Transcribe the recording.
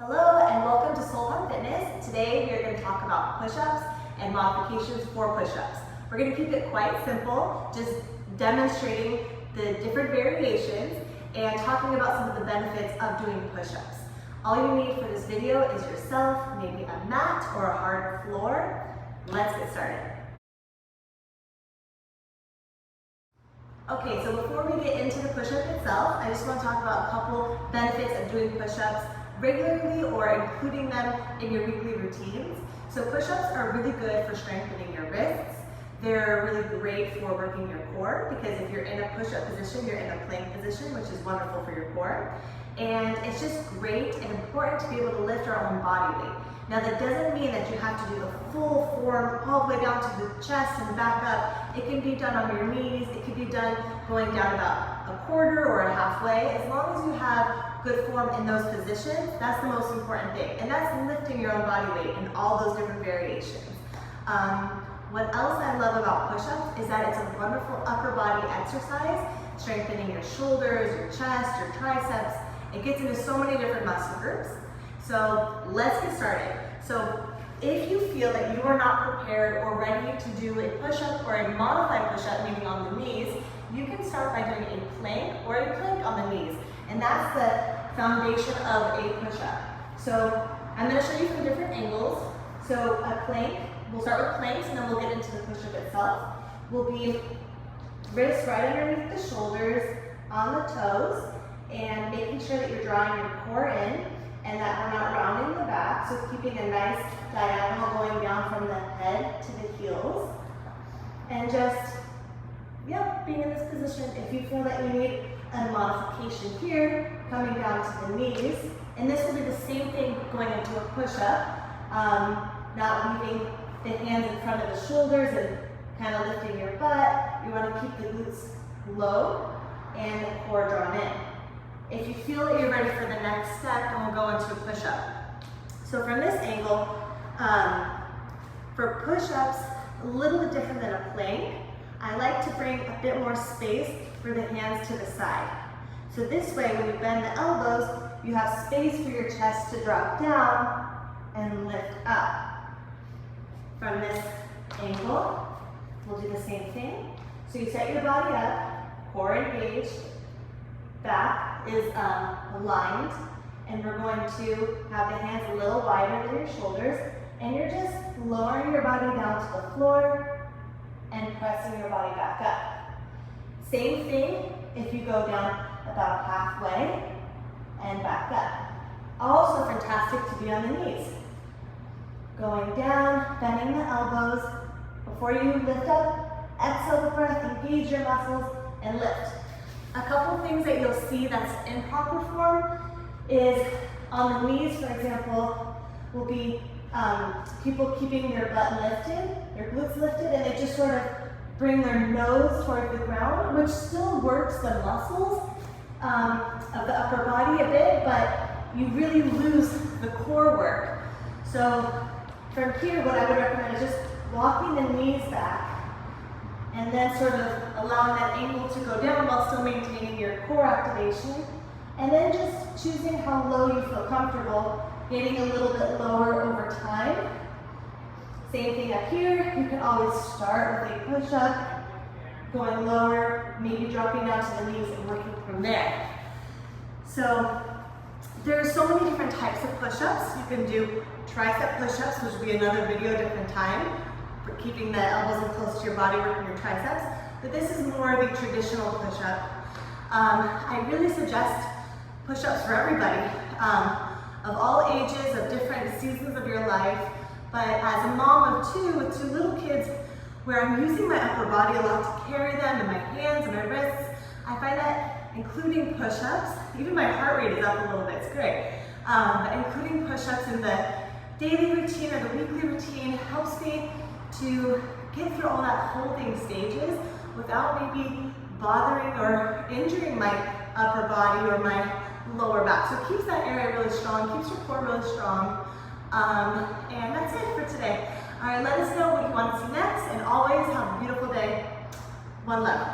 Hello and welcome to Soulpumpfitness. Today we are going to talk about push-ups and modifications for push-ups. We're going to keep it quite simple, just demonstrating the different variations and talking about some of the benefits of doing push-ups. All you need for this video is yourself, maybe a mat or a hard floor. Let's get started. Okay, so before we get into the push-up itself, I just want to talk about a couple benefits of doing push-ups regularly or including them in your weekly routines. So push-ups are really good for strengthening your wrists. They're really great for working your core because if you're in a push-up position, you're in a plank position, which is wonderful for your core. And it's just great and important to be able to lift our own body weight. Now that doesn't mean that you have to do the full form all the way down to the chest and back up. It can be done on your knees. It can be done going down about a quarter or a halfway. As long as you have good form in those positions, that's the most important thing. And that's lifting your own body weight in all those different variations. What else I love about push-ups is that it's a wonderful upper body exercise, strengthening your shoulders, your chest, your triceps. It gets into so many different muscle groups. So let's get started. So if you feel that you are not prepared or ready to do a push-up or a modified push-up, meaning on the knees, you can start by doing a plank or a plank on the knees. And that's the foundation of a push-up. So I'm going to show you some different angles. So a plank, we'll start with planks and then we'll get into the push-up itself. Will be wrists right underneath the shoulders, on the toes, and making sure that you're drawing your core in and that we're not rounding the back. So keeping a nice diagonal going down from the head to the heels. And just, being in this position. If you feel that you need a modification here, coming down to the knees, and this will be the same thing going into a push-up, not leaving the hands in front of the shoulders and kind of lifting your butt. You want to keep the glutes low and the core drawn in. If you feel that you're ready for the next step, then we'll go into a push-up. So from this angle, for push-ups, a little bit different than a plank, I like to bring a bit more space for the hands to the side. So this way, when you bend the elbows, you have space for your chest to drop down and lift up. From this angle, we'll do the same thing. So you set your body up, core engaged, back is aligned, and we're going to have the hands a little wider than your shoulders, and you're just lowering your body down to the floor and pressing your body back up. Same thing if you go down about halfway and back up. Also fantastic to be on the knees. Going down, bending the elbows. Before you lift up, exhale the breath, engage your muscles, and lift. A couple things that you'll see that's in proper form is on the knees, for example, will be people keeping their butt lifted, their glutes lifted, and they just sort of bring their nose toward the ground, which still works the muscles of the upper body a bit, but you really lose the core work. So from here, what I would recommend is just walking the knees back and then sort of allowing that angle to go down while still maintaining your core activation, and then just choosing how low you feel comfortable, getting a little bit lower over time. Same thing up here. You can always start with a push-up, going lower, maybe dropping down to the knees and working from there. So there are so many different types of push-ups. You can do tricep push-ups, which will be another video, different time, for keeping the elbows in close to your body, working your triceps. But this is more of a traditional push-up. I really suggest push-ups for everybody, of all ages, of different seasons of your life. But as a mom of two with two little kids, where I'm using my upper body a lot to carry them, and my hands and my wrists, I find that including push-ups, even my heart rate is up a little bit, it's great. But including push-ups in the daily routine or the weekly routine helps me to get through all that holding stages without maybe bothering or injuring my upper body or my lower back. So it keeps that area really strong, keeps your core really strong. And that's it for today. All right, let us know what you want to see next, and always have a beautiful day. One love.